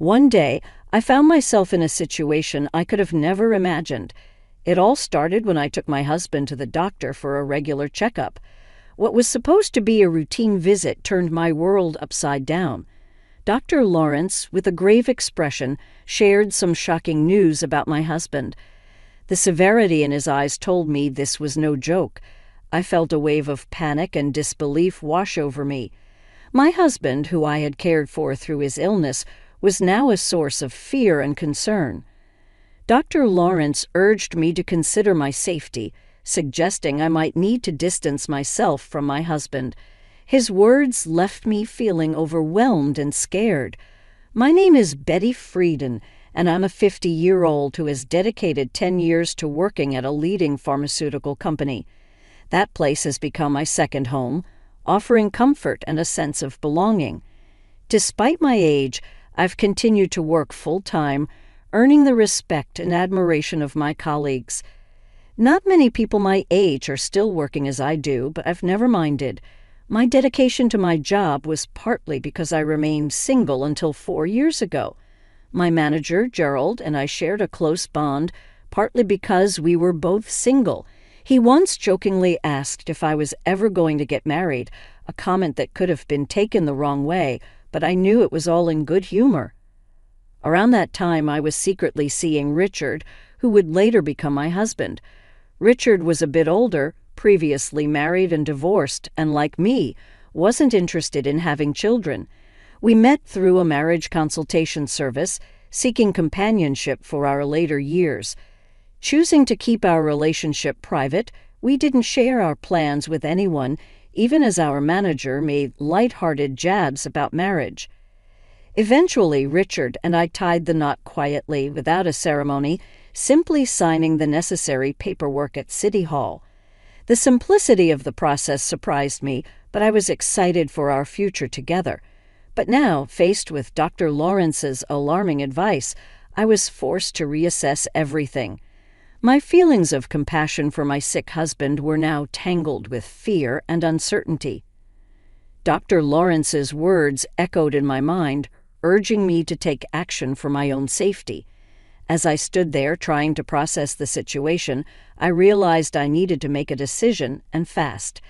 One day, I found myself in a situation I could have never imagined. It all started when I took my husband to the doctor for a regular checkup. What was supposed to be a routine visit turned my world upside down. Dr. Lawrence, with a grave expression, shared some shocking news about my husband. The severity in his eyes told me this was no joke. I felt a wave of panic and disbelief wash over me. My husband, who I had cared for through his illness, was now a source of fear and concern. Dr. Lawrence urged me to consider my safety, suggesting I might need to distance myself from my husband. His words left me feeling overwhelmed and scared. My name is Betty Frieden, and I'm a 50-year-old who has dedicated 10 years to working at a leading pharmaceutical company. That place has become my second home, offering comfort and a sense of belonging. Despite my age, I've continued to work full-time, earning the respect and admiration of my colleagues. Not many people my age are still working as I do, but I've never minded. My dedication to my job was partly because I remained single until 4 years ago. My manager, Gerald, and I shared a close bond, partly because we were both single. He once jokingly asked if I was ever going to get married, a comment that could have been taken the wrong way, but I knew it was all in good humor. Around that time, I was secretly seeing Richard, who would later become my husband. Richard was a bit older, previously married and divorced, and like me, wasn't interested in having children. We met through a marriage consultation service, seeking companionship for our later years. Choosing to keep our relationship private, we didn't share our plans with anyone, even as our manager made light-hearted jabs about marriage. Eventually, Richard and I tied the knot quietly, without a ceremony, simply signing the necessary paperwork at City Hall. The simplicity of the process surprised me, but I was excited for our future together. But now, faced with Dr. Lawrence's alarming advice, I was forced to reassess everything. My feelings of compassion for my sick husband were now tangled with fear and uncertainty. Dr. Lawrence's words echoed in my mind, urging me to take action for my own safety. As I stood there trying to process the situation, I realized I needed to make a decision, and fast.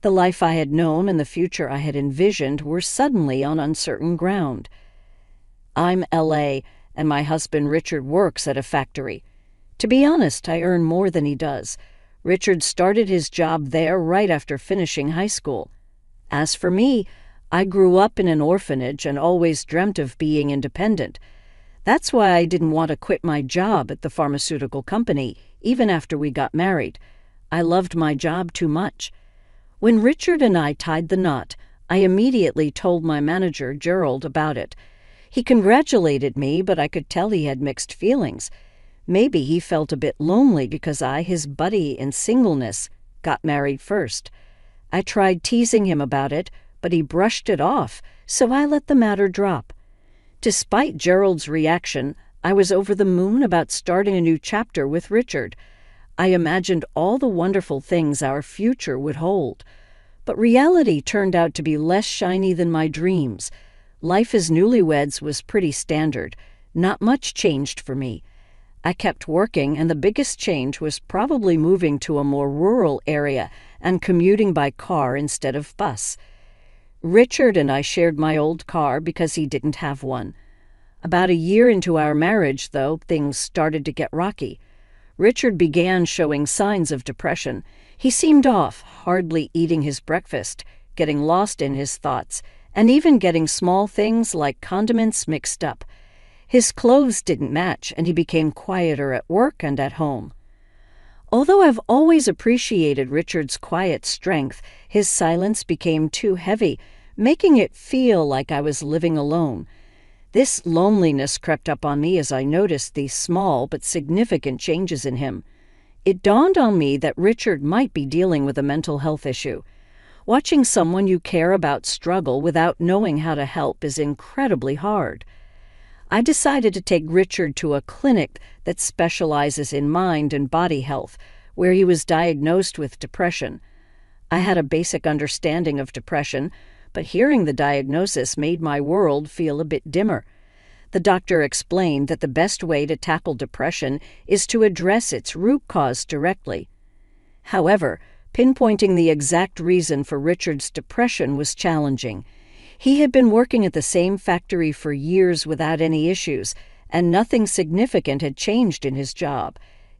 The life I had known and the future I had envisioned were suddenly on uncertain ground. I'm L.A., and my husband Richard works at a factory. To be honest, I earn more than he does. Richard started his job there right after finishing high school. As for me, I grew up in an orphanage and always dreamt of being independent. That's why I didn't want to quit my job at the pharmaceutical company, even after we got married. I loved my job too much. When Richard and I tied the knot, I immediately told my manager, Gerald, about it. He congratulated me, but I could tell he had mixed feelings. Maybe he felt a bit lonely because I, his buddy in singleness, got married first. I tried teasing him about it, but he brushed it off, so I let the matter drop. Despite Gerald's reaction, I was over the moon about starting a new chapter with Richard. I imagined all the wonderful things our future would hold. But reality turned out to be less shiny than my dreams. Life as newlyweds was pretty standard. Not much changed for me. I kept working, and the biggest change was probably moving to a more rural area and commuting by car instead of bus. Richard and I shared my old car because he didn't have one. About a year into our marriage, though, things started to get rocky. Richard began showing signs of depression. He seemed off, hardly eating his breakfast, getting lost in his thoughts, and even getting small things like condiments mixed up. His clothes didn't match, and he became quieter at work and at home. Although I've always appreciated Richard's quiet strength, his silence became too heavy, making it feel like I was living alone. This loneliness crept up on me as I noticed these small but significant changes in him. It dawned on me that Richard might be dealing with a mental health issue. Watching someone you care about struggle without knowing how to help is incredibly hard. I decided to take Richard to a clinic that specializes in mind and body health, where he was diagnosed with depression. I had a basic understanding of depression, but hearing the diagnosis made my world feel a bit dimmer. The doctor explained that the best way to tackle depression is to address its root cause directly. However, pinpointing the exact reason for Richard's depression was challenging. He had been working at the same factory for years without any issues, and nothing significant had changed in his job.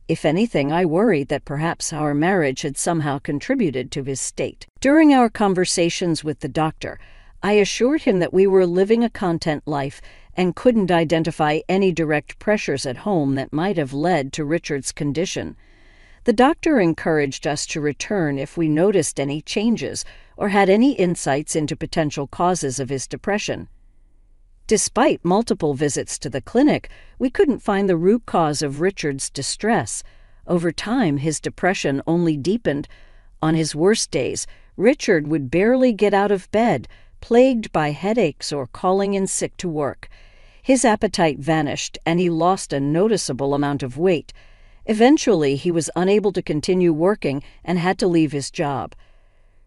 If anything, I worried that perhaps our marriage had somehow contributed to his state. During our conversations with the doctor, I assured him that we were living a content life and couldn't identify any direct pressures at home that might have led to Richard's condition. The doctor encouraged us to return if we noticed any changes or had any insights into potential causes of his depression. Despite multiple visits to the clinic, we couldn't find the root cause of Richard's distress. Over time, his depression only deepened. On his worst days, Richard would barely get out of bed, plagued by headaches or calling in sick to work. His appetite vanished, and he lost a noticeable amount of weight. Eventually, he was unable to continue working and had to leave his job.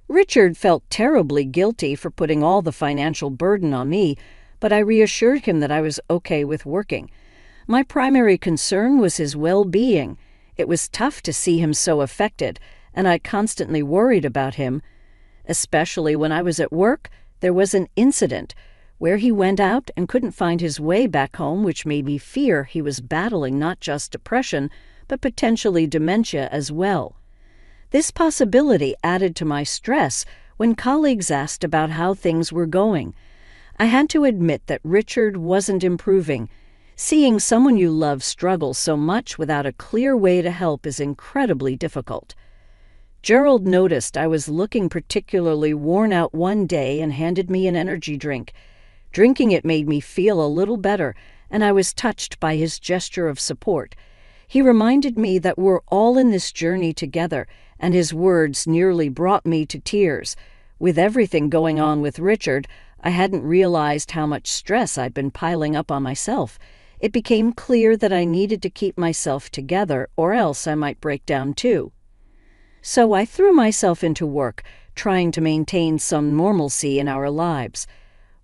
Richard felt terribly guilty for putting all the financial burden on me, but I reassured him that I was okay with working. My primary concern was his well-being. It was tough to see him so affected, and I constantly worried about him. Especially when I was at work, there was an incident where he went out and couldn't find his way back home, which made me fear he was battling not just depression, but potentially dementia as well. This possibility added to my stress when colleagues asked about how things were going. I had to admit that Richard wasn't improving. Seeing someone you love struggle so much without a clear way to help is incredibly difficult. Gerald noticed I was looking particularly worn out one day and handed me an energy drink. Drinking it made me feel a little better, and I was touched by his gesture of support. He reminded me that we're all in this journey together, and his words nearly brought me to tears. With everything going on with Richard, I hadn't realized how much stress I'd been piling up on myself. It became clear that I needed to keep myself together, or else I might break down too. So I threw myself into work, trying to maintain some normalcy in our lives.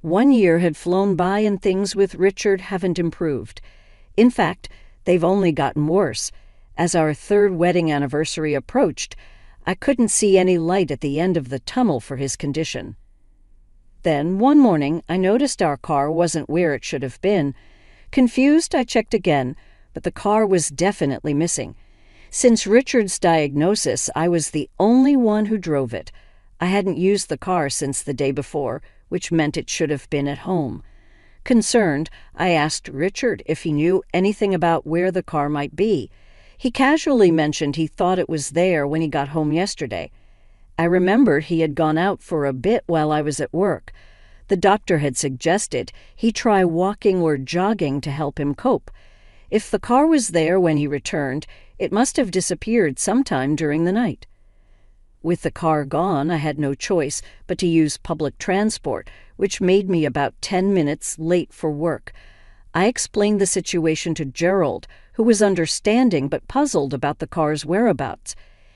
1 year had flown by and things with Richard haven't improved. In fact, they've only gotten worse. As our 3rd wedding anniversary approached, I couldn't see any light at the end of the tunnel for his condition. Then, one morning, I noticed our car wasn't where it should have been. Confused, I checked again, but the car was definitely missing. Since Richard's diagnosis, I was the only one who drove it. I hadn't used the car since the day before, which meant it should have been at home. Concerned, I asked Richard if he knew anything about where the car might be. He casually mentioned he thought it was there when he got home yesterday. I remembered he had gone out for a bit while I was at work. The doctor had suggested he try walking or jogging to help him cope. If the car was there when he returned, it must have disappeared sometime during the night. With the car gone, I had no choice but to use public transport, which made me about 10 minutes late for work. I explained the situation to Gerald, who was understanding but puzzled about the car's whereabouts.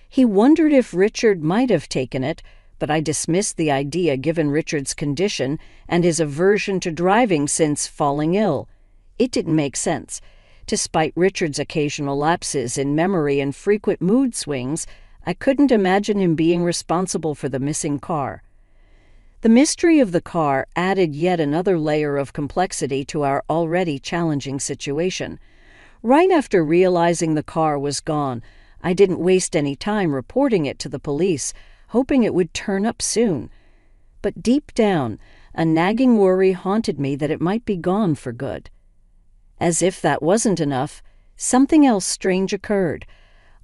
He wondered if Richard might have taken it, but I dismissed the idea given Richard's condition and his aversion to driving since falling ill. It didn't make sense. Despite Richard's occasional lapses in memory and frequent mood swings, I couldn't imagine him being responsible for the missing car. The mystery of the car added yet another layer of complexity to our already challenging situation. Right after realizing the car was gone, I didn't waste any time reporting it to the police, hoping it would turn up soon. But deep down, a nagging worry haunted me that it might be gone for good. As if that wasn't enough, something else strange occurred.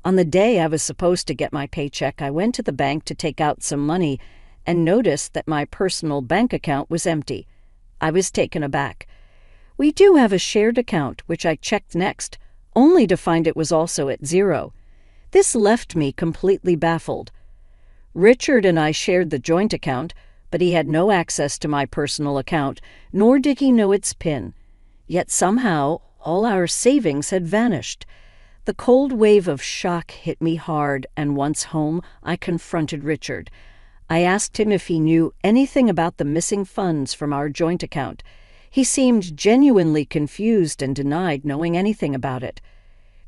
On the day I was supposed to get my paycheck, I went to the bank to take out some money and noticed that my personal bank account was empty. I was taken aback. We do have a shared account, which I checked next, only to find it was also at zero. This left me completely baffled. Richard and I shared the joint account, but he had no access to my personal account, nor did he know its PIN. Yet somehow, all our savings had vanished. The cold wave of shock hit me hard, and once home, I confronted Richard. I asked him if he knew anything about the missing funds from our joint account. He seemed genuinely confused and denied knowing anything about it.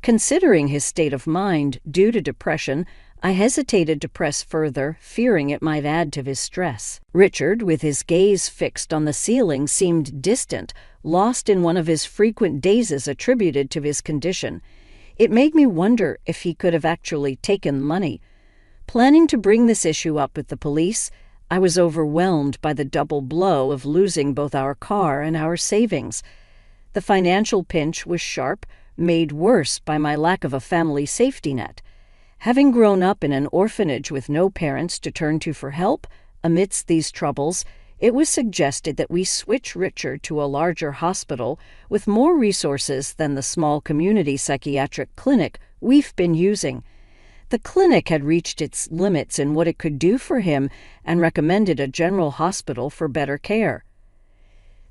Considering his state of mind due to depression, I hesitated to press further, fearing it might add to his stress. Richard, with his gaze fixed on the ceiling, seemed distant, lost in one of his frequent dazes attributed to his condition. It made me wonder if he could have actually taken money. Planning to bring this issue up with the police, I was overwhelmed by the double blow of losing both our car and our savings. The financial pinch was sharp, made worse by my lack of a family safety net. Having grown up in an orphanage with no parents to turn to for help, amidst these troubles, it was suggested that we switch Richard to a larger hospital with more resources than the small community psychiatric clinic we've been using. The clinic had reached its limits in what it could do for him and recommended a general hospital for better care.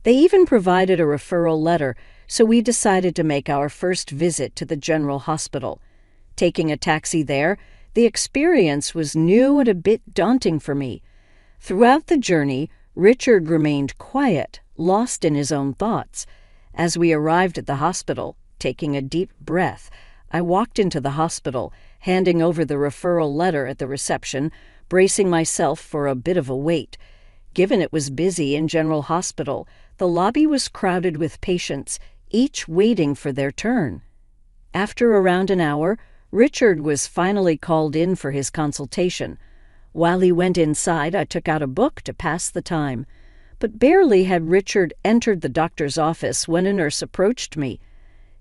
They even provided a referral letter, so we decided to make our first visit to the general hospital. Taking a taxi there, the experience was new and a bit daunting for me. Throughout the journey, Richard remained quiet, lost in his own thoughts. As we arrived at the hospital, taking a deep breath, I walked into the hospital, handing over the referral letter at the reception, bracing myself for a bit of a wait. Given it was busy in General Hospital, the lobby was crowded with patients, each waiting for their turn. After around an hour, Richard was finally called in for his consultation. While he went inside, I took out a book to pass the time. But barely had Richard entered the doctor's office when a nurse approached me.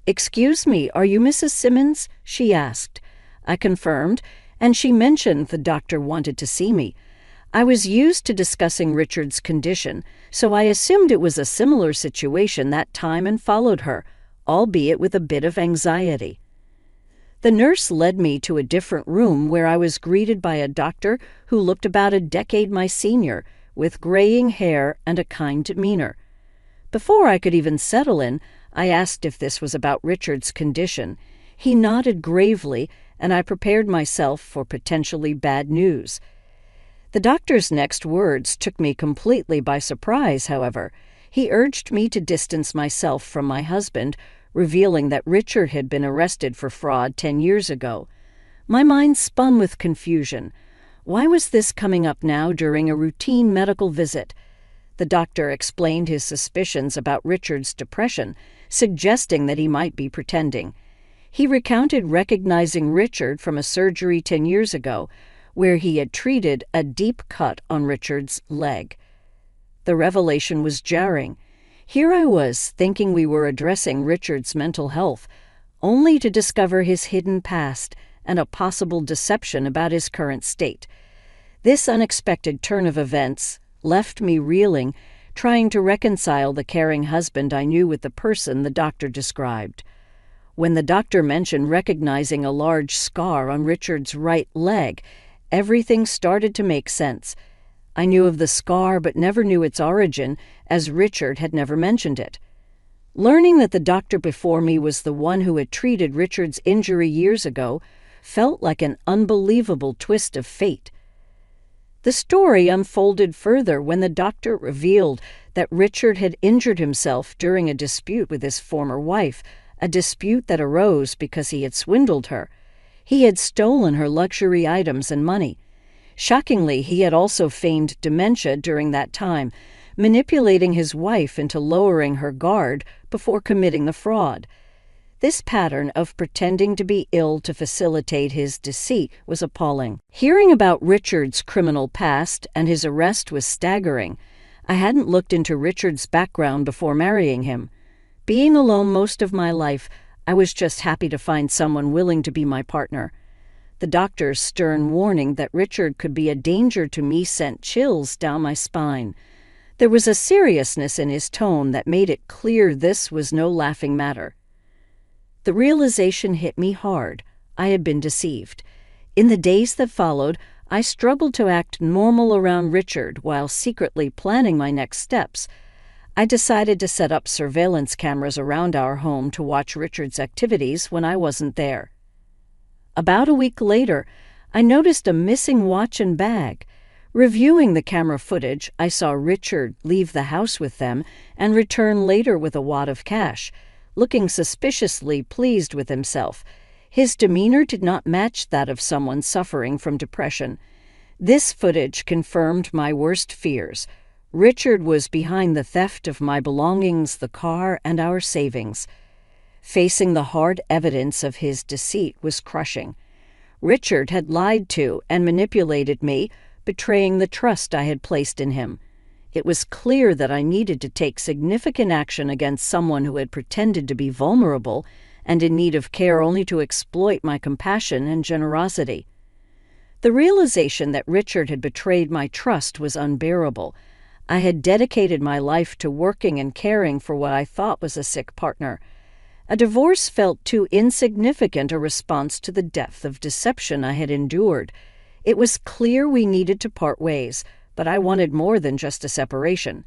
"Excuse me, are you Mrs. Simmons?" she asked. I confirmed, and she mentioned the doctor wanted to see me. I was used to discussing Richard's condition, so I assumed it was a similar situation that time and followed her, albeit with a bit of anxiety. The nurse led me to a different room where I was greeted by a doctor who looked about a decade my senior, with graying hair and a kind demeanor. Before I could even settle in, I asked if this was about Richard's condition. He nodded gravely, and I prepared myself for potentially bad news. The doctor's next words took me completely by surprise, however. He urged me to distance myself from my husband, revealing that Richard had been arrested for fraud 10 years ago. My mind spun with confusion. Why was this coming up now during a routine medical visit? The doctor explained his suspicions about Richard's depression, suggesting that he might be pretending. He recounted recognizing Richard from a surgery 10 years ago, where he had treated a deep cut on Richard's leg. The revelation was jarring. Here I was, thinking we were addressing Richard's mental health, only to discover his hidden past and a possible deception about his current state. This unexpected turn of events left me reeling, trying to reconcile the caring husband I knew with the person the doctor described. When the doctor mentioned recognizing a large scar on Richard's right leg, everything started to make sense. I knew of the scar but never knew its origin, as Richard had never mentioned it. Learning that the doctor before me was the one who had treated Richard's injury years ago felt like an unbelievable twist of fate. The story unfolded further when the doctor revealed that Richard had injured himself during a dispute with his former wife, a dispute that arose because he had swindled her. He had stolen her luxury items and money. Shockingly, he had also feigned dementia during that time, manipulating his wife into lowering her guard before committing the fraud. This pattern of pretending to be ill to facilitate his deceit was appalling. Hearing about Richard's criminal past and his arrest was staggering. I hadn't looked into Richard's background before marrying him. Being alone most of my life, I was just happy to find someone willing to be my partner. The doctor's stern warning that Richard could be a danger to me sent chills down my spine. There was a seriousness in his tone that made it clear this was no laughing matter. The realization hit me hard. I had been deceived. In the days that followed, I struggled to act normal around Richard while secretly planning my next steps. I decided to set up surveillance cameras around our home to watch Richard's activities when I wasn't there. About a week later, I noticed a missing watch and bag. Reviewing the camera footage, I saw Richard leave the house with them and return later with a wad of cash, looking suspiciously pleased with himself. His demeanor did not match that of someone suffering from depression. This footage confirmed my worst fears. Richard was behind the theft of my belongings, the car, and our savings. Facing the hard evidence of his deceit was crushing. Richard had lied to and manipulated me, betraying the trust I had placed in him. It was clear that I needed to take significant action against someone who had pretended to be vulnerable and in need of care only to exploit my compassion and generosity. The realization that Richard had betrayed my trust was unbearable. I had dedicated my life to working and caring for what I thought was a sick partner. A divorce felt too insignificant a response to the depth of deception I had endured. It was clear we needed to part ways, but I wanted more than just a separation.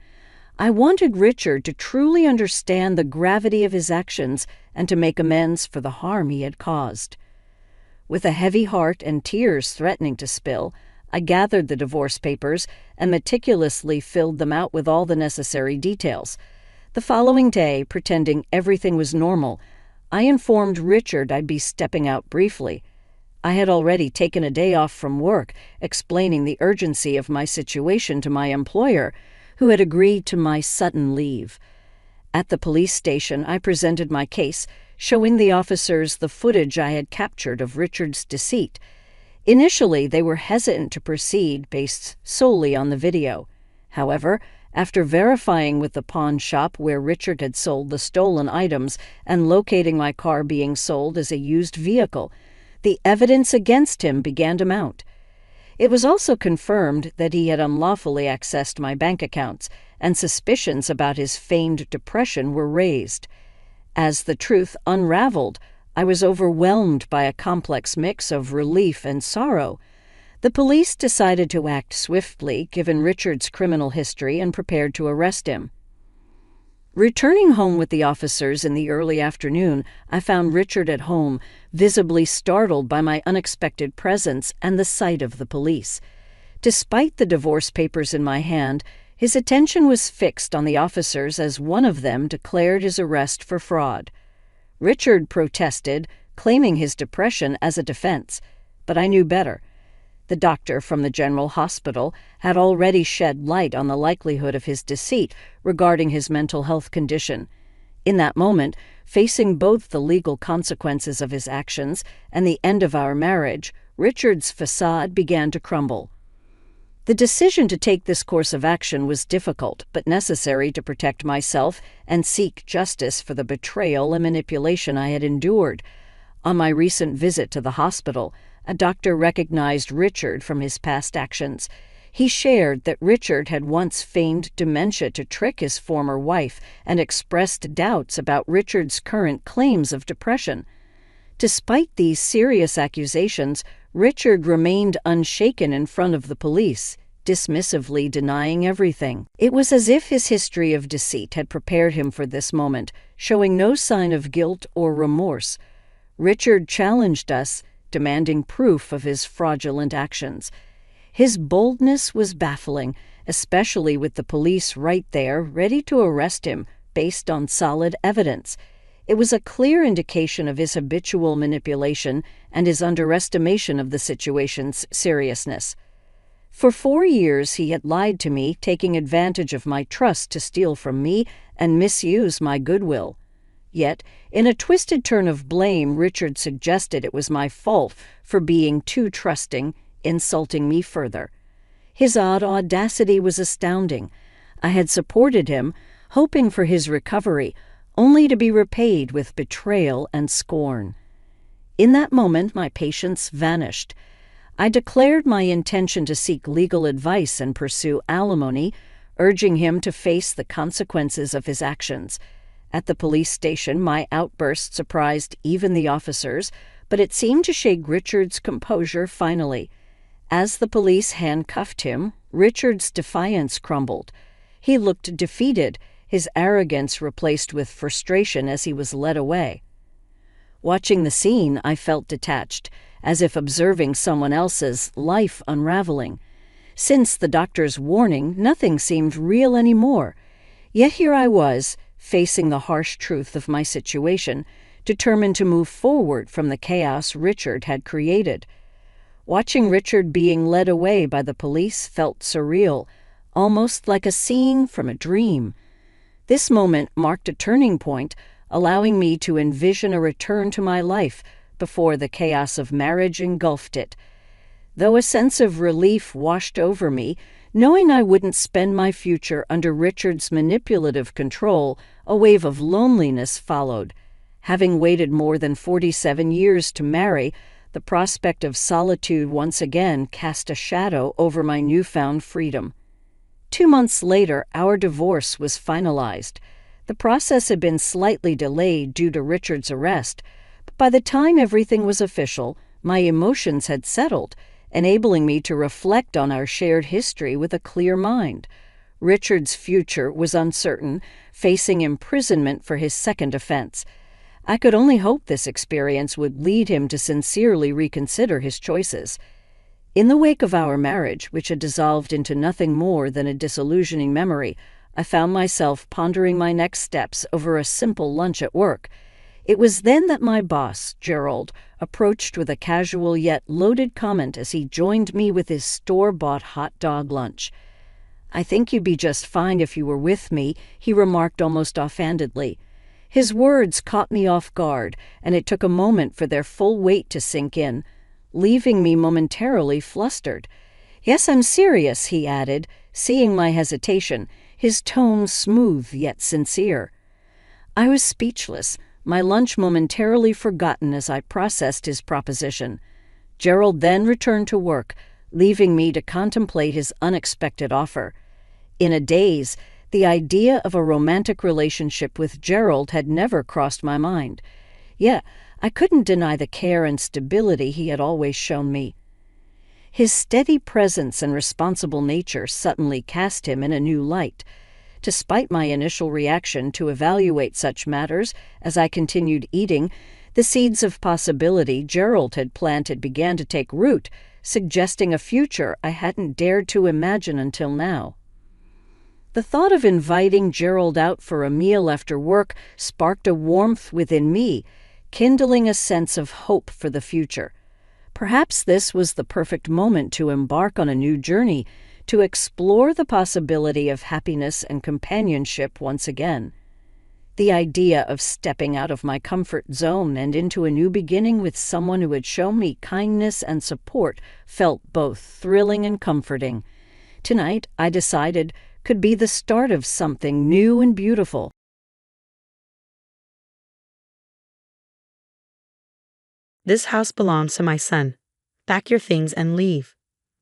I wanted Richard to truly understand the gravity of his actions and to make amends for the harm he had caused. With a heavy heart and tears threatening to spill, I gathered the divorce papers and meticulously filled them out with all the necessary details. The following day, pretending everything was normal, I informed Richard I'd be stepping out briefly. I had already taken a day off from work, explaining the urgency of my situation to my employer, who had agreed to my sudden leave. At the police station, I presented my case, showing the officers the footage I had captured of Richard's deceit. Initially, they were hesitant to proceed based solely on the video. However, after verifying with the pawn shop where Richard had sold the stolen items and locating my car being sold as a used vehicle, the evidence against him began to mount. It was also confirmed that he had unlawfully accessed my bank accounts, and suspicions about his feigned depression were raised. As the truth unraveled, I was overwhelmed by a complex mix of relief and sorrow. The police decided to act swiftly, given Richard's criminal history, and prepared to arrest him. Returning home with the officers in the early afternoon, I found Richard at home, visibly startled by my unexpected presence and the sight of the police. Despite the divorce papers in my hand, his attention was fixed on the officers as one of them declared his arrest for fraud. Richard protested, claiming his depression as a defense, but I knew better. The doctor from the general hospital had already shed light on the likelihood of his deceit regarding his mental health condition. In that moment, facing both the legal consequences of his actions and the end of our marriage, Richard's facade began to crumble. The decision to take this course of action was difficult, but necessary to protect myself and seek justice for the betrayal and manipulation I had endured. On my recent visit to the hospital, a doctor recognized Richard from his past actions. He shared that Richard had once feigned dementia to trick his former wife and expressed doubts about Richard's current claims of depression. Despite these serious accusations, Richard remained unshaken in front of the police, dismissively denying everything. It was as if his history of deceit had prepared him for this moment, showing no sign of guilt or remorse. Richard challenged us, demanding proof of his fraudulent actions. His boldness was baffling, especially with the police right there, ready to arrest him based on solid evidence. It was a clear indication of his habitual manipulation and his underestimation of the situation's seriousness. For 4 years he had lied to me, taking advantage of my trust to steal from me and misuse my goodwill. Yet, in a twisted turn of blame, Richard suggested it was my fault for being too trusting, insulting me further. His odd audacity was astounding. I had supported him, hoping for his recovery, only to be repaid with betrayal and scorn. In that moment, my patience vanished. I declared my intention to seek legal advice and pursue alimony, urging him to face the consequences of his actions. At the police station, my outburst surprised even the officers, but it seemed to shake Richard's composure finally. As the police handcuffed him, Richard's defiance crumbled. He looked defeated, his arrogance replaced with frustration as he was led away. Watching the scene, I felt detached, as if observing someone else's life unraveling. Since the doctor's warning, nothing seemed real anymore. Yet here I was, facing the harsh truth of my situation, determined to move forward from the chaos Richard had created. Watching Richard being led away by the police felt surreal, almost like a scene from a dream. This moment marked a turning point, allowing me to envision a return to my life before the chaos of marriage engulfed it. Though a sense of relief washed over me, knowing I wouldn't spend my future under Richard's manipulative control, a wave of loneliness followed. Having waited more than 47 years to marry, the prospect of solitude once again cast a shadow over my newfound freedom. 2 months later, our divorce was finalized. The process had been slightly delayed due to Richard's arrest, but by the time everything was official, my emotions had settled, enabling me to reflect on our shared history with a clear mind. Richard's future was uncertain, facing imprisonment for his second offense. I could only hope this experience would lead him to sincerely reconsider his choices. In the wake of our marriage, which had dissolved into nothing more than a disillusioning memory, I found myself pondering my next steps over a simple lunch at work. It was then that my boss, Gerald, approached with a casual yet loaded comment as he joined me with his store-bought hot dog lunch. "I think you'd be just fine if you were with me," he remarked almost offhandedly. His words caught me off guard, and it took a moment for their full weight to sink in, leaving me momentarily flustered. "Yes, I'm serious," he added, seeing my hesitation, his tone smooth yet sincere. I was speechless, my lunch momentarily forgotten as I processed his proposition. Gerald then returned to work, leaving me to contemplate his unexpected offer. In a daze, the idea of a romantic relationship with Gerald had never crossed my mind. Yet, I couldn't deny the care and stability he had always shown me. His steady presence and responsible nature suddenly cast him in a new light. Despite my initial reaction to evaluate such matters as I continued eating, the seeds of possibility Gerald had planted began to take root, suggesting a future I hadn't dared to imagine until now. The thought of inviting Gerald out for a meal after work sparked a warmth within me, kindling a sense of hope for the future. Perhaps this was the perfect moment to embark on a new journey, to explore the possibility of happiness and companionship once again. The idea of stepping out of my comfort zone and into a new beginning with someone who had shown me kindness and support felt both thrilling and comforting. Tonight, I decided, could be the start of something new and beautiful. "This house belongs to my son. Pack your things and leave,"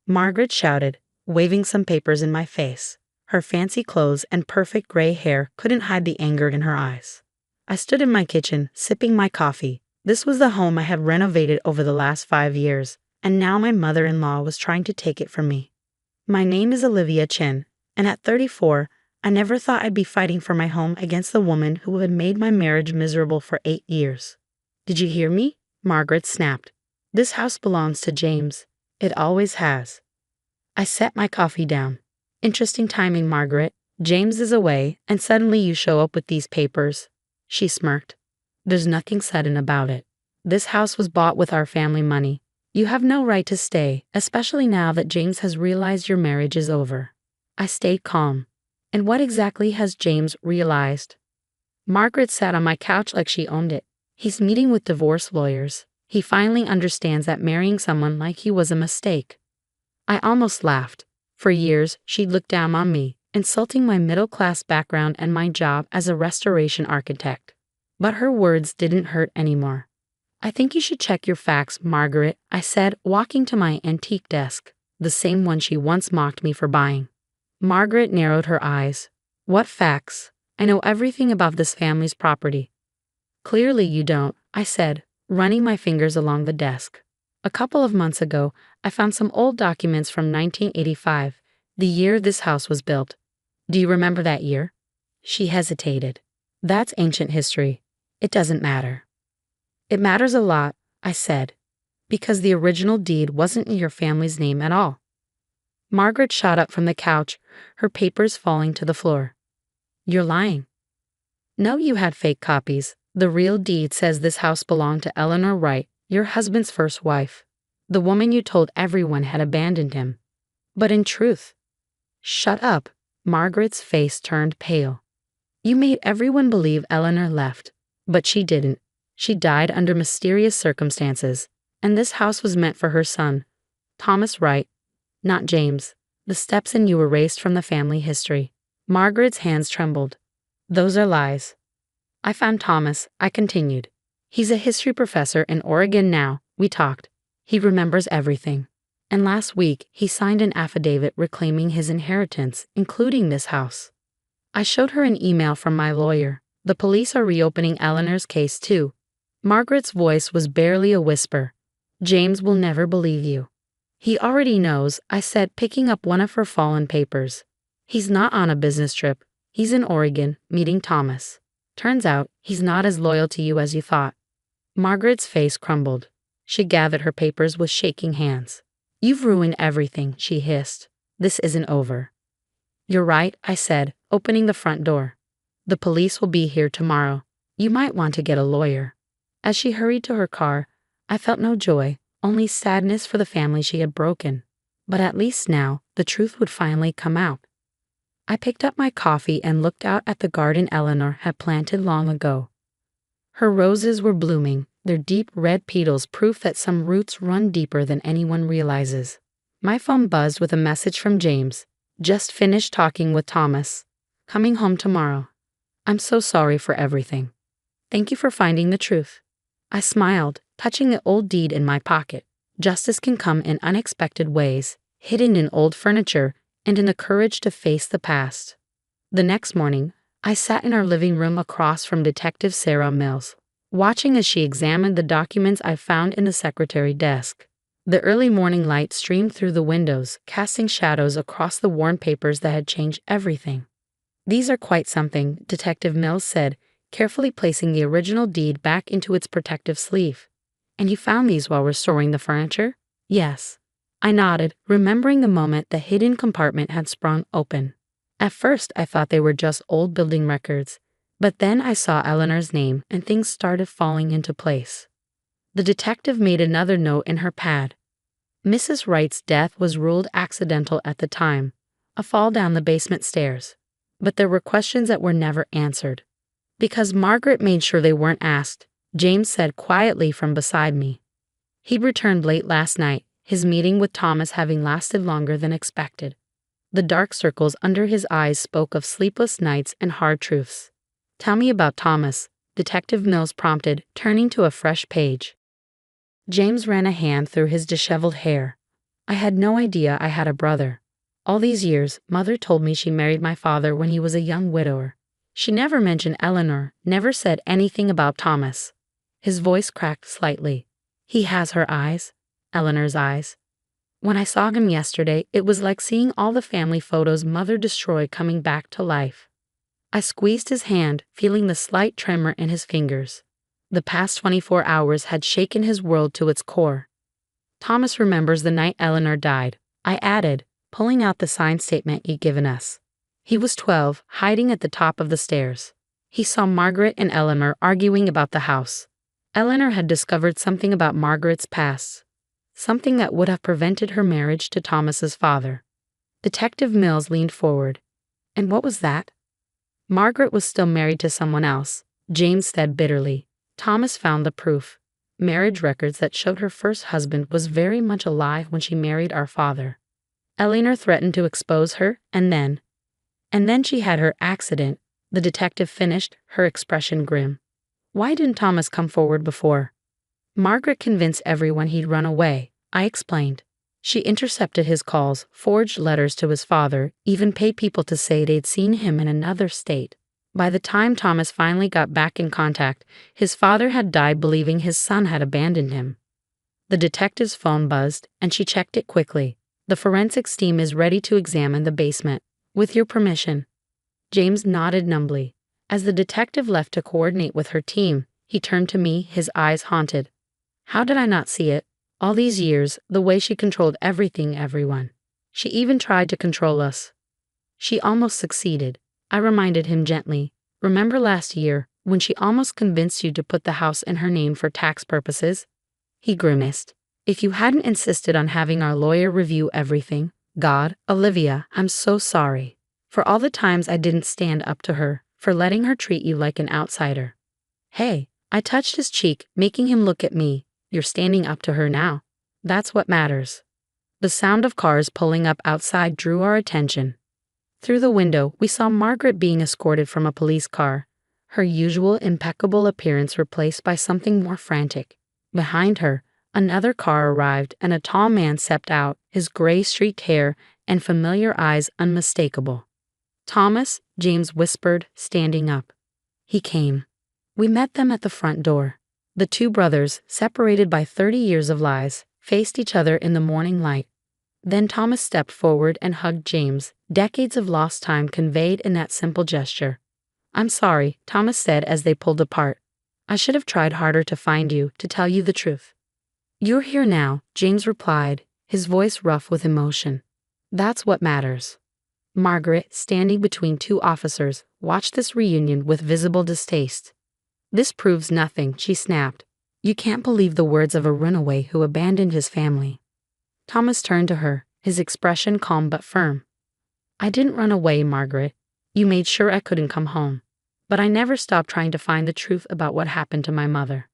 Margaret shouted, waving some papers in my face. Her fancy clothes and perfect gray hair couldn't hide the anger in her eyes. I stood in my kitchen, sipping my coffee. This was the home I had renovated over the last 5 years, and now my mother-in-law was trying to take it from me. My name is Olivia Chen, and at 34, I never thought I'd be fighting for my home against the woman who had made my marriage miserable for 8 years. "Did you hear me?" Margaret snapped. "This house belongs to James. It always has." I set my coffee down. "Interesting timing, Margaret. James is away, and suddenly you show up with these papers." She smirked. "There's nothing sudden about it. This house was bought with our family money. You have no right to stay, especially now that James has realized your marriage is over." I stayed calm. "And what exactly has James realized?" Margaret sat on my couch like she owned it. "He's meeting with divorce lawyers. He finally understands that marrying someone like you was a mistake." I almost laughed. For years, she'd looked down on me, insulting my middle-class background and my job as a restoration architect. But her words didn't hurt anymore. "I think you should check your facts, Margaret," I said, walking to my antique desk, the same one she once mocked me for buying. Margaret narrowed her eyes. "What facts? I know everything about this family's property." "Clearly you don't," I said, running my fingers along the desk. "A couple of months ago, I found some old documents from 1985, the year this house was built. Do you remember that year?" She hesitated. "That's ancient history. It doesn't matter." "It matters a lot," I said, "because the original deed wasn't in your family's name at all." Margaret shot up from the couch, her papers falling to the floor. You're lying. No, you had fake copies. The real deed says this house belonged to Eleanor Wright, your husband's first wife, the woman you told everyone had abandoned him. But in truth— Shut up. Margaret's face turned pale. You made everyone believe Eleanor left, but she didn't. She died under mysterious circumstances, and this house was meant for her son, Thomas Wright, not James. The steps in you erased from the family history. Margaret's hands trembled. Those are lies. I found Thomas, I continued. He's a history professor in Oregon now. We talked. He remembers everything. And last week, he signed an affidavit reclaiming his inheritance, including this house. I showed her an email from my lawyer. The police are reopening Eleanor's case too. Margaret's voice was barely a whisper. James will never believe you. He already knows, I said, picking up one of her fallen papers. He's not on a business trip. He's in Oregon, meeting Thomas. Turns out, he's not as loyal to you as you thought. Margaret's face crumbled. She gathered her papers with shaking hands. You've ruined everything, she hissed. This isn't over. You're right, I said, opening the front door. The police will be here tomorrow. You might want to get a lawyer. As she hurried to her car, I felt no joy, only sadness for the family she had broken. But at least now, the truth would finally come out. I picked up my coffee and looked out at the garden Eleanor had planted long ago. Her roses were blooming, their deep red petals proof that some roots run deeper than anyone realizes. My phone buzzed with a message from James. Just finished talking with Thomas. Coming home tomorrow. I'm so sorry for everything. Thank you for finding the truth. I smiled, touching the old deed in my pocket. Justice can come in unexpected ways, hidden in old furniture, and in the courage to face the past. The next morning, I sat in our living room across from Detective Sarah Mills, watching as she examined the documents I found in the secretary desk. The early morning light streamed through the windows, casting shadows across the worn papers that had changed everything. These are quite something, Detective Mills said, carefully placing the original deed back into its protective sleeve. And you found these while restoring the furniture? Yes. I nodded, remembering the moment the hidden compartment had sprung open. At first, I thought they were just old building records, but then I saw Eleanor's name and things started falling into place. The detective made another note in her pad. Mrs. Wright's death was ruled accidental at the time, a fall down the basement stairs. But there were questions that were never answered. Because Margaret made sure they weren't asked, James said quietly from beside me. He'd returned late last night, his meeting with Thomas having lasted longer than expected. The dark circles under his eyes spoke of sleepless nights and hard truths. Tell me about Thomas, Detective Mills prompted, turning to a fresh page. James ran a hand through his disheveled hair. I had no idea I had a brother. All these years, Mother told me she married my father when he was a young widower. She never mentioned Eleanor, never said anything about Thomas. His voice cracked slightly. He has her eyes, Eleanor's eyes. When I saw him yesterday, it was like seeing all the family photos Mother destroyed coming back to life. I squeezed his hand, feeling the slight tremor in his fingers. The past 24 hours had shaken his world to its core. Thomas remembers the night Eleanor died, I added, pulling out the signed statement he'd given us. He was 12, hiding at the top of the stairs. He saw Margaret and Eleanor arguing about the house. Eleanor had discovered something about Margaret's past, something that would have prevented her marriage to Thomas's father. Detective Mills leaned forward. And what was that? Margaret was still married to someone else, James said bitterly. Thomas found the proof. Marriage records that showed her first husband was very much alive when she married our father. Eleanor threatened to expose her, and then she had her accident, the detective finished, her expression grim. Why didn't Thomas come forward before? Margaret convinced everyone he'd run away, I explained. She intercepted his calls, forged letters to his father, even paid people to say they'd seen him in another state. By the time Thomas finally got back in contact, his father had died believing his son had abandoned him. The detective's phone buzzed, and she checked it quickly. The forensics team is ready to examine the basement. With your permission. James nodded numbly. As the detective left to coordinate with her team, he turned to me, his eyes haunted. How did I not see it? All these years, the way she controlled everything, everyone. She even tried to control us. She almost succeeded. I reminded him gently. Remember last year, when she almost convinced you to put the house in her name for tax purposes? He grimaced. If you hadn't insisted on having our lawyer review everything. God, Olivia, I'm so sorry. For all the times I didn't stand up to her, for letting her treat you like an outsider. Hey, I touched his cheek, making him look at me. You're standing up to her now. That's what matters. The sound of cars pulling up outside drew our attention. Through the window, we saw Margaret being escorted from a police car, her usual impeccable appearance replaced by something more frantic. Behind her, another car arrived and a tall man stepped out, his gray-streaked hair and familiar eyes unmistakable. Thomas, James whispered, standing up. He came. We met them at the front door. The two brothers, separated by 30 years of lies, faced each other in the morning light. Then Thomas stepped forward and hugged James, decades of lost time conveyed in that simple gesture. I'm sorry, Thomas said as they pulled apart. I should have tried harder to find you, to tell you the truth. You're here now, James replied, his voice rough with emotion. That's what matters. Margaret, standing between two officers, watched this reunion with visible distaste. This proves nothing, she snapped. You can't believe the words of a runaway who abandoned his family. Thomas turned to her, his expression calm but firm. I didn't run away, Margaret. You made sure I couldn't come home. But I never stopped trying to find the truth about what happened to my mother.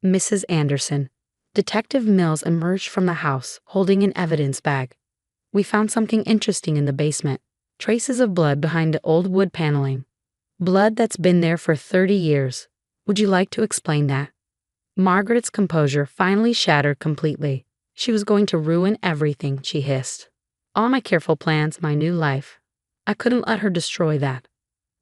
Mrs. Anderson. Detective Mills emerged from the house, holding an evidence bag. We found something interesting in the basement. Traces of blood behind the old wood paneling. Blood that's been there for 30 years. Would you like to explain that? Margaret's composure finally shattered completely. She was going to ruin everything, she hissed. All my careful plans, my new life. I couldn't let her destroy that.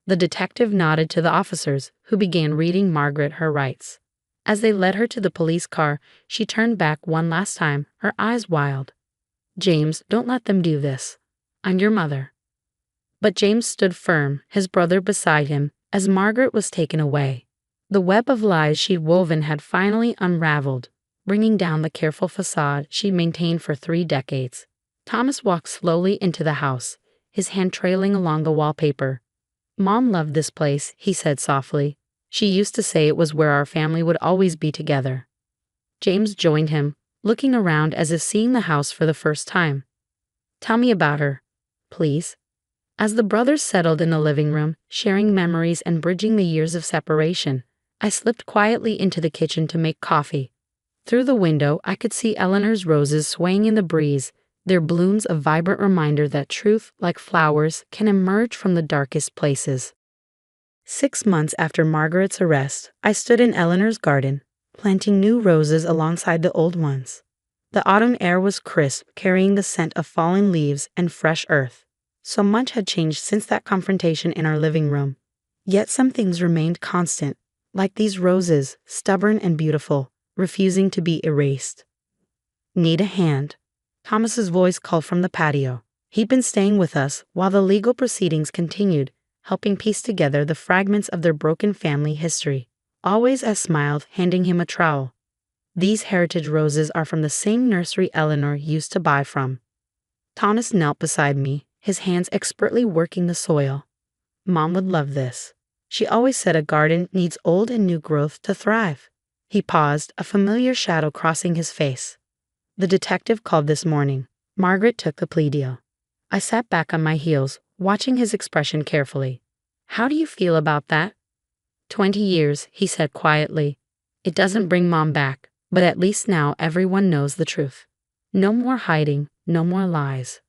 The detective nodded to the officers, who began reading Margaret her rights. As they led her to the police car, she turned back one last time, her eyes wild. James, don't let them do this. I'm your mother. But James stood firm, his brother beside him, as Margaret was taken away. The web of lies she'd woven had finally unraveled, bringing down the careful facade she'd maintained for 3 decades. Thomas walked slowly into the house, his hand trailing along the wallpaper. Mom loved this place, he said softly. She used to say it was where our family would always be together. James joined him, looking around as if seeing the house for the first time. Tell me about her, please. As the brothers settled in the living room, sharing memories and bridging the years of separation, I slipped quietly into the kitchen to make coffee. Through the window, I could see Eleanor's roses swaying in the breeze, their blooms a vibrant reminder that truth, like flowers, can emerge from the darkest places. 6 months after Margaret's arrest, I stood in Eleanor's garden, planting new roses alongside the old ones. The autumn air was crisp, carrying the scent of fallen leaves and fresh earth. So much had changed since that confrontation in our living room. Yet some things remained constant, like these roses, stubborn and beautiful, refusing to be erased. Need a hand? Thomas's voice called from the patio. He'd been staying with us while the legal proceedings continued, helping piece together the fragments of their broken family history. Always I smiled, handing him a trowel. These heritage roses are from the same nursery Eleanor used to buy from. Thomas knelt beside me, his hands expertly working the soil. Mom would love this. She always said a garden needs old and new growth to thrive. He paused, a familiar shadow crossing his face. The detective called this morning. Margaret took the plea deal. I sat back on my heels, watching his expression carefully. How do you feel about that? 20 years, he said quietly. It doesn't bring Mom back, but at least now everyone knows the truth. No more hiding, no more lies.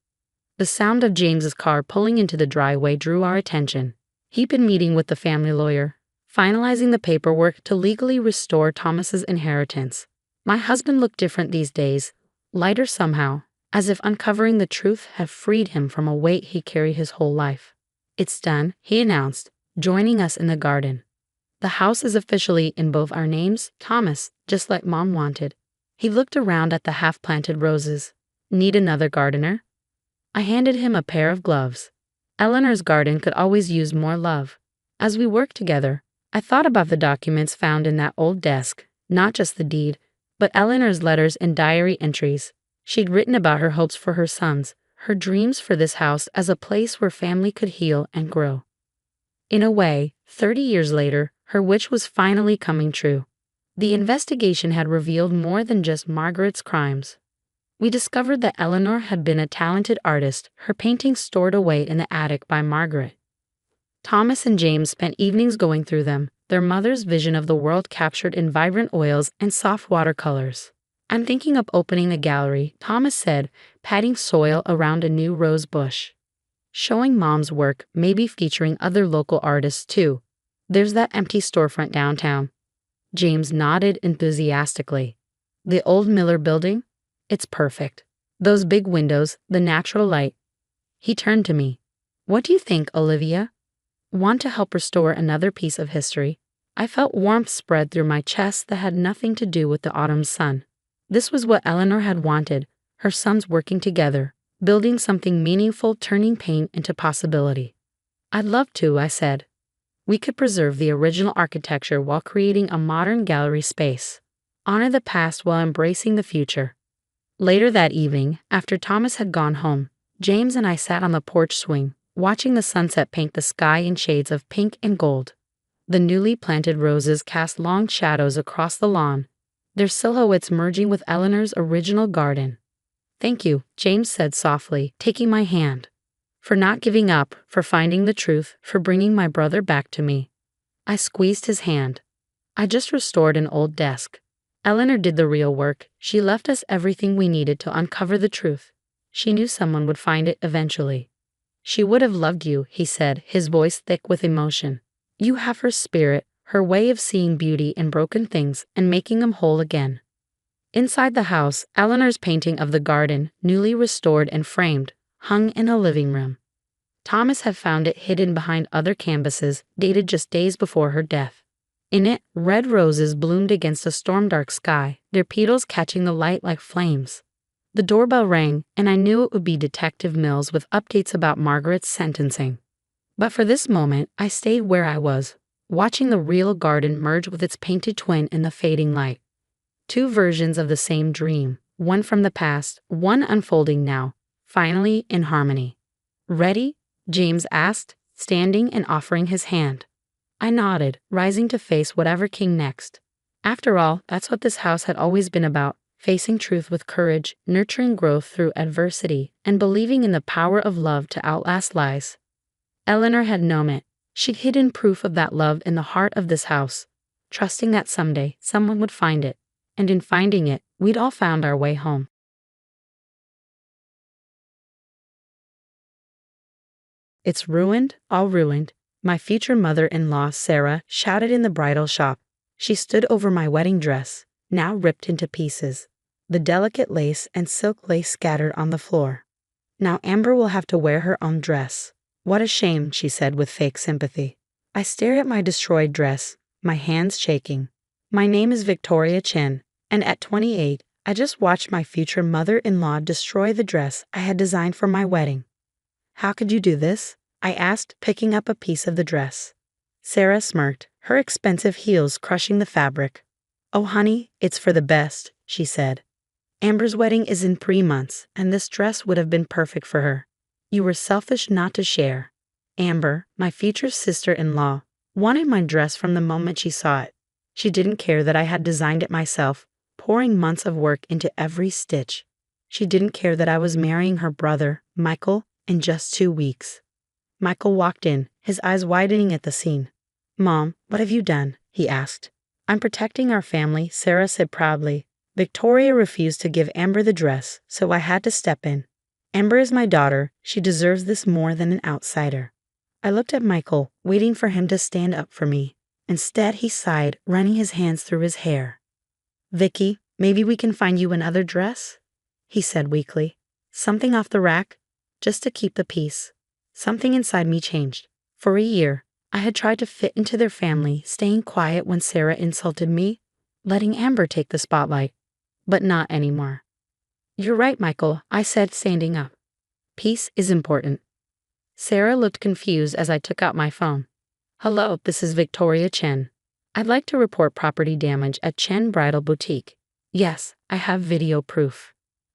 The sound of James's car pulling into the driveway drew our attention. He'd been meeting with the family lawyer, finalizing the paperwork to legally restore Thomas's inheritance. My husband looked different these days, lighter somehow, as if uncovering the truth had freed him from a weight he carried his whole life. It's done, he announced, joining us in the garden. The house is officially in both our names, Thomas, just like Mom wanted. He looked around at the half-planted roses. Need another gardener? I handed him a pair of gloves. Eleanor's garden could always use more love. As we worked together, I thought about the documents found in that old desk, not just the deed, but Eleanor's letters and diary entries. She'd written about her hopes for her sons, her dreams for this house as a place where family could heal and grow. In a way, 30 years later, her wish was finally coming true. The investigation had revealed more than just Margaret's crimes. We discovered that Eleanor had been a talented artist, her paintings stored away in the attic by Margaret. Thomas and James spent evenings going through them, their mother's vision of the world captured in vibrant oils and soft watercolors. "I'm thinking of opening a gallery," Thomas said, patting soil around a new rose bush. "Showing Mom's work, maybe featuring other local artists too. There's that empty storefront downtown." James nodded enthusiastically. "The old Miller building? It's perfect. Those big windows, the natural light." He turned to me. "What do you think, Olivia? Want to help restore another piece of history?" I felt warmth spread through my chest that had nothing to do with the autumn sun. This was what Eleanor had wanted, her sons working together, building something meaningful, turning pain into possibility. "I'd love to," I said. "We could preserve the original architecture while creating a modern gallery space. Honor the past while embracing the future." Later that evening, after Thomas had gone home, James and I sat on the porch swing, watching the sunset paint the sky in shades of pink and gold. The newly planted roses cast long shadows across the lawn, their silhouettes merging with Eleanor's original garden. "Thank you," James said softly, taking my hand. "For not giving up, for finding the truth, for bringing my brother back to me." I squeezed his hand. "I just restored an old desk. Eleanor did the real work. She left us everything we needed to uncover the truth. She knew someone would find it eventually." "She would have loved you," he said, his voice thick with emotion. "You have her spirit, her way of seeing beauty in broken things and making them whole again." Inside the house, Eleanor's painting of the garden, newly restored and framed, hung in a living room. Thomas had found it hidden behind other canvases, dated just days before her death. In it, red roses bloomed against a storm-dark sky, their petals catching the light like flames. The doorbell rang, and I knew it would be Detective Mills with updates about Margaret's sentencing. But for this moment, I stayed where I was, watching the real garden merge with its painted twin in the fading light. Two versions of the same dream, one from the past, one unfolding now, finally in harmony. "Ready?" James asked, standing and offering his hand. I nodded, rising to face whatever came next. After all, that's what this house had always been about, facing truth with courage, nurturing growth through adversity, and believing in the power of love to outlast lies. Eleanor had known it. She'd hidden proof of that love in the heart of this house, trusting that someday someone would find it, and in finding it, we'd all found our way home. "It's ruined, all ruined," my future mother-in-law, Sarah, shouted in the bridal shop. She stood over my wedding dress, now ripped into pieces, the delicate lace and silk lace scattered on the floor. "Now Amber will have to wear her own dress." "What a shame," she said with fake sympathy. I stared at my destroyed dress, my hands shaking. My name is Victoria Chen, and at 28, I just watched my future mother-in-law destroy the dress I had designed for my wedding. "How could you do this?" I asked, picking up a piece of the dress. Sarah smirked, her expensive heels crushing the fabric. "Oh honey, it's for the best," she said. "Amber's wedding is in 3 months, and this dress would have been perfect for her. You were selfish not to share." Amber, my future sister-in-law, wanted my dress from the moment she saw it. She didn't care that I had designed it myself, pouring months of work into every stitch. She didn't care that I was marrying her brother, Michael, in just 2 weeks. Michael walked in, his eyes widening at the scene. "Mom, what have you done?" he asked. "I'm protecting our family," Sarah said proudly. "Victoria refused to give Amber the dress, so I had to step in. Amber is my daughter. She deserves this more than an outsider." I looked at Michael, waiting for him to stand up for me. Instead, he sighed, running his hands through his hair. "Vicky, maybe we can find you another dress?" he said weakly. "Something off the rack, just to keep the peace." Something inside me changed. For a year, I had tried to fit into their family, staying quiet when Sarah insulted me, letting Amber take the spotlight. But not anymore. "You're right, Michael," I said, standing up. "Peace is important." Sarah looked confused as I took out my phone. "Hello, this is Victoria Chen. I'd like to report property damage at Chen Bridal Boutique. Yes, I have video proof."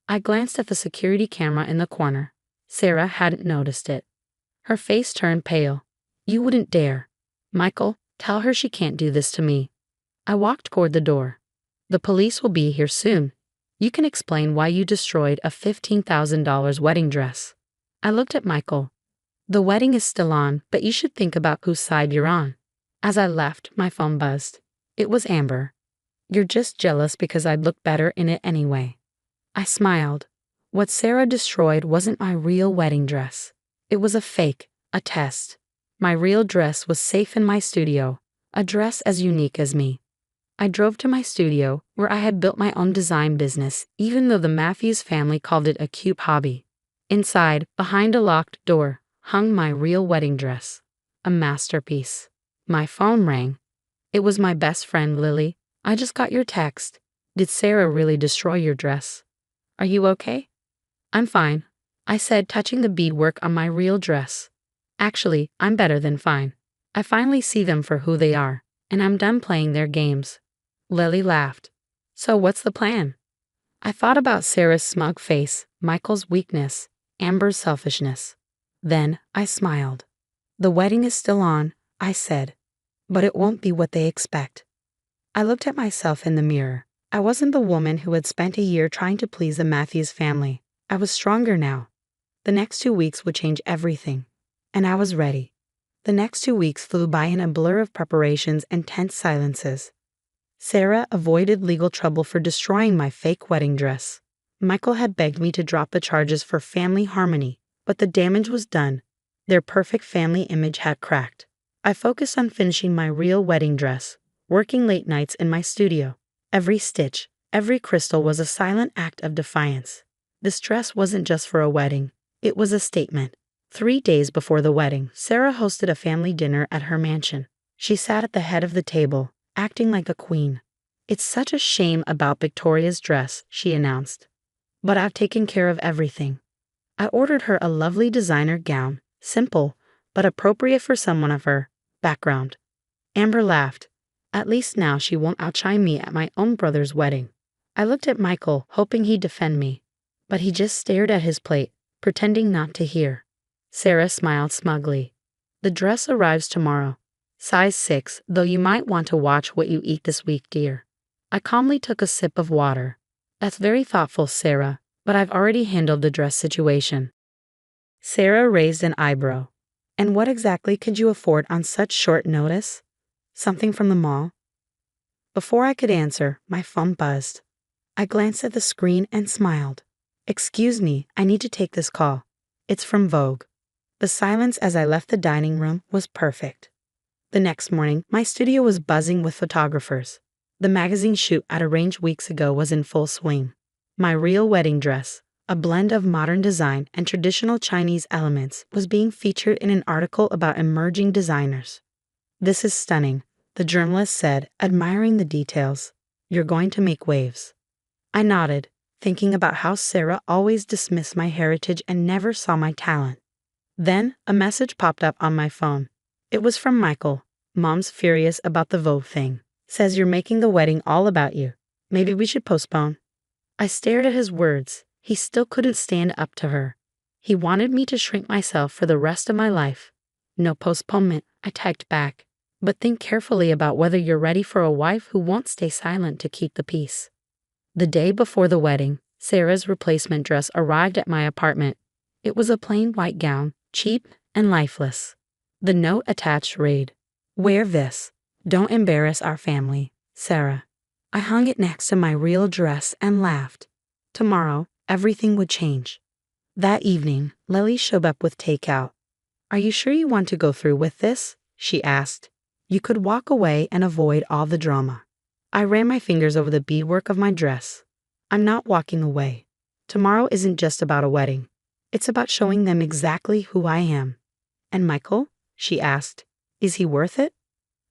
I glanced at the security camera in the corner. Sarah hadn't noticed it. Her face turned pale. You wouldn't dare. Michael, tell her she can't do this to me. I walked toward the door. The police will be here soon. You can explain why you destroyed a $15,000 wedding dress. I looked at Michael. The wedding is still on, but you should think about whose side you're on. As I left, my phone buzzed. It was Amber. You're just jealous because I'd look better in it anyway. I smiled. What Sarah destroyed wasn't my real wedding dress. It was a fake, a test. My real dress was safe in my studio, a dress as unique as me. I drove to my studio, where I had built my own design business, even though the Matthews family called it a cute hobby. Inside, behind a locked door, hung my real wedding dress. A masterpiece. My phone rang. It was my best friend, Lily. I just got your text. Did Sarah really destroy your dress? Are you okay? I'm fine, I said, touching the beadwork on my real dress. Actually, I'm better than fine. I finally see them for who they are, and I'm done playing their games. Lily laughed. So what's the plan? I thought about Sarah's smug face, Michael's weakness, Amber's selfishness. Then I smiled. The wedding is still on, I said, but it won't be what they expect. I looked at myself in the mirror. I wasn't the woman who had spent a year trying to please the Matthews family. I was stronger now. The next 2 weeks would change everything, and I was ready. The next 2 weeks flew by in a blur of preparations and tense silences. Sarah avoided legal trouble for destroying my fake wedding dress. Michael had begged me to drop the charges for family harmony, but the damage was done. Their perfect family image had cracked. I focused on finishing my real wedding dress, working late nights in my studio. Every stitch, every crystal was a silent act of defiance. This dress wasn't just for a wedding. It was a statement. 3 days before the wedding, Sarah hosted a family dinner at her mansion. She sat at the head of the table, acting like a queen. It's such a shame about Victoria's dress, she announced. But I've taken care of everything. I ordered her a lovely designer gown, simple, but appropriate for someone of her background. Amber laughed. At least now she won't outshine me at my own brother's wedding. I looked at Michael, hoping he'd defend me, but he just stared at his plate, pretending not to hear. Sarah smiled smugly. The dress arrives tomorrow. Size 6, though you might want to watch what you eat this week, dear. I calmly took a sip of water. That's very thoughtful, Sarah, but I've already handled the dress situation. Sarah raised an eyebrow. And what exactly could you afford on such short notice? Something from the mall? Before I could answer, my phone buzzed. I glanced at the screen and smiled. Excuse me, I need to take this call. It's from Vogue. The silence as I left the dining room was perfect. The next morning, my studio was buzzing with photographers. The magazine shoot I'd arranged weeks ago was in full swing. My real wedding dress, a blend of modern design and traditional Chinese elements, was being featured in an article about emerging designers. This is stunning, the journalist said, admiring the details. You're going to make waves. I nodded, thinking about how Sarah always dismissed my heritage and never saw my talent. Then a message popped up on my phone. It was from Michael. Mom's furious about the Vogue thing. Says you're making the wedding all about you. Maybe we should postpone. I stared at his words. He still couldn't stand up to her. He wanted me to shrink myself for the rest of my life. No postponement, I typed back. But think carefully about whether you're ready for a wife who won't stay silent to keep the peace. The day before the wedding, Sarah's replacement dress arrived at my apartment. It was a plain white gown, cheap and lifeless. The note attached read, "Wear this. Don't embarrass our family, Sarah." I hung it next to my real dress and laughed. Tomorrow, everything would change. That evening, Lily showed up with takeout. "Are you sure you want to go through with this?" she asked. "You could walk away and avoid all the drama." I ran my fingers over the beadwork of my dress. "I'm not walking away. Tomorrow isn't just about a wedding. It's about showing them exactly who I am." "And Michael?" she asked. "Is he worth it?"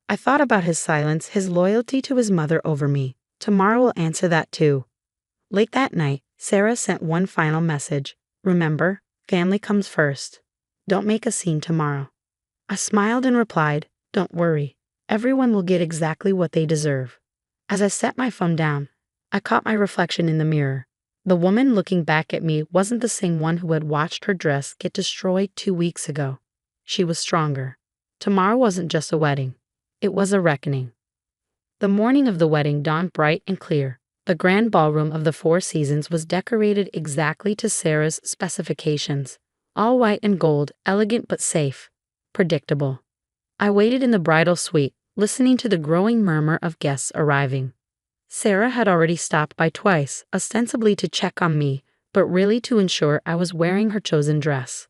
I thought about his silence, his loyalty to his mother over me. Tomorrow will answer that too. Late that night, Sarah sent one final message. "Remember, family comes first. Don't make a scene tomorrow." I smiled and replied, "Don't worry. Everyone will get exactly what they deserve." As I set my phone down, I caught my reflection in the mirror. The woman looking back at me wasn't the same one who had watched her dress get destroyed 2 weeks ago. She was stronger. Tomorrow wasn't just a wedding. It was a reckoning. The morning of the wedding dawned bright and clear. The grand ballroom of the Four Seasons was decorated exactly to Sarah's specifications. All white and gold, elegant but safe. Predictable. I waited in the bridal suite, listening to the growing murmur of guests arriving. Sarah had already stopped by twice, ostensibly to check on me, but really to ensure I was wearing her chosen dress.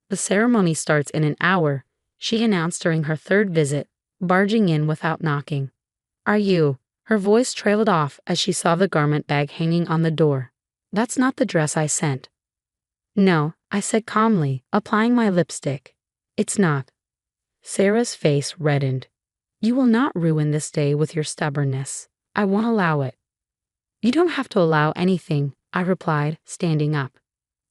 "The ceremony starts in an hour," she announced during her third visit, barging in without knocking. "Are you?" Her voice trailed off as she saw the garment bag hanging on the door. "That's not the dress I sent." "No," I said calmly, applying my lipstick. "It's not." Sarah's face reddened. "You will not ruin this day with your stubbornness. I won't allow it." "You don't have to allow anything," I replied, standing up.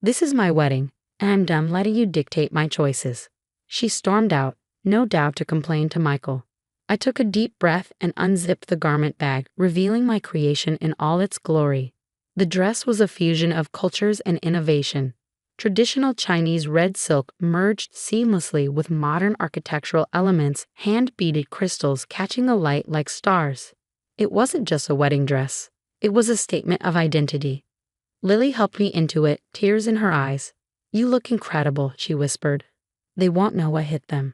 "This is my wedding, and I'm done letting you dictate my choices." She stormed out, no doubt to complain to Michael. I took a deep breath and unzipped the garment bag, revealing my creation in all its glory. The dress was a fusion of cultures and innovation. Traditional Chinese red silk merged seamlessly with modern architectural elements, hand-beaded crystals catching the light like stars. It wasn't just a wedding dress. It was a statement of identity. Lily helped me into it, tears in her eyes. "You look incredible," she whispered. "They won't know what hit them."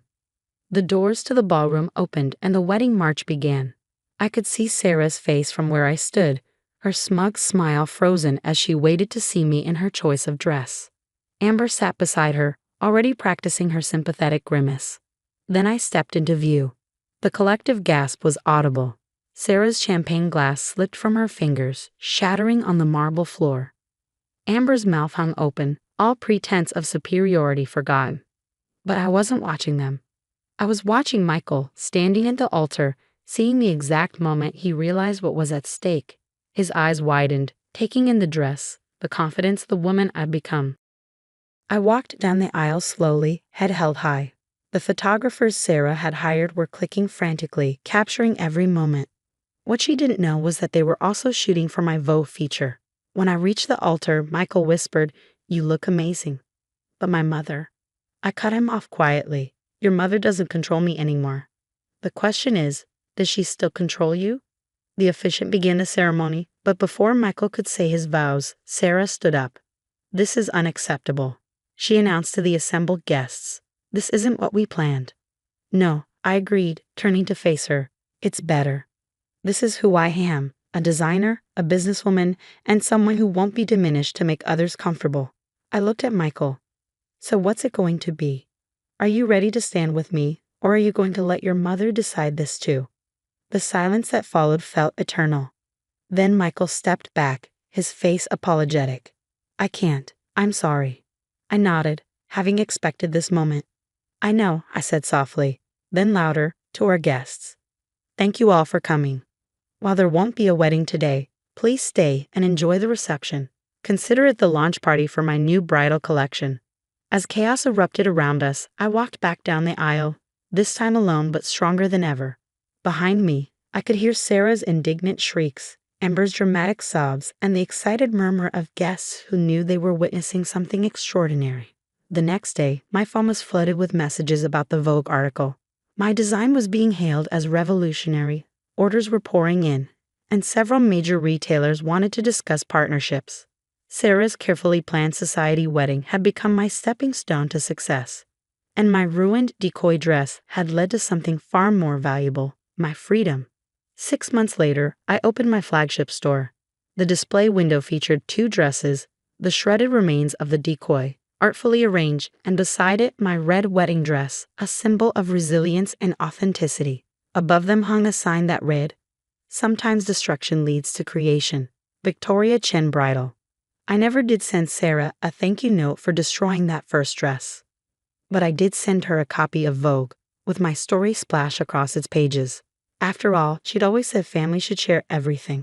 The doors to the ballroom opened and the wedding march began. I could see Sarah's face from where I stood, her smug smile frozen as she waited to see me in her choice of dress. Amber sat beside her, already practicing her sympathetic grimace. Then I stepped into view. The collective gasp was audible. Sarah's champagne glass slipped from her fingers, shattering on the marble floor. Amber's mouth hung open, all pretense of superiority forgotten. But I wasn't watching them. I was watching Michael, standing at the altar, seeing the exact moment he realized what was at stake. His eyes widened, taking in the dress, the confidence, the woman I'd become. I walked down the aisle slowly, head held high. The photographers Sarah had hired were clicking frantically, capturing every moment. What she didn't know was that they were also shooting for my Vogue feature. When I reached the altar, Michael whispered, "You look amazing." "But my mother." I cut him off quietly. "Your mother doesn't control me anymore." "The question is, does she still control you?" The officiant began the ceremony, but before Michael could say his vows, Sarah stood up. "This is unacceptable," she announced to the assembled guests. "This isn't what we planned." "No," I agreed, turning to face her. "It's better. This is who I am, a designer, a businesswoman, and someone who won't be diminished to make others comfortable." I looked at Michael. "So what's it going to be? Are you ready to stand with me, or are you going to let your mother decide this too?" The silence that followed felt eternal. Then Michael stepped back, his face apologetic. "I can't. I'm sorry." I nodded, having expected this moment. "I know," I said softly, then louder, to our guests. "Thank you all for coming. While there won't be a wedding today, please stay and enjoy the reception. Consider it the launch party for my new bridal collection." As chaos erupted around us, I walked back down the aisle, this time alone but stronger than ever. Behind me, I could hear Sarah's indignant shrieks, Amber's dramatic sobs, and the excited murmur of guests who knew they were witnessing something extraordinary. The next day, my phone was flooded with messages about the Vogue article. My design was being hailed as revolutionary, orders were pouring in, and several major retailers wanted to discuss partnerships. Sarah's carefully planned society wedding had become my stepping stone to success, and my ruined decoy dress had led to something far more valuable, my freedom. 6 months later, I opened my flagship store. The display window featured 2 dresses, the shredded remains of the decoy, artfully arranged, and beside it my red wedding dress, a symbol of resilience and authenticity. Above them hung a sign that read, "Sometimes destruction leads to creation. Victoria Chen Bridal." I never did send Sarah a thank you note for destroying that first dress. But I did send her a copy of Vogue, with my story splashed across its pages. After all, she'd always said family should share everything.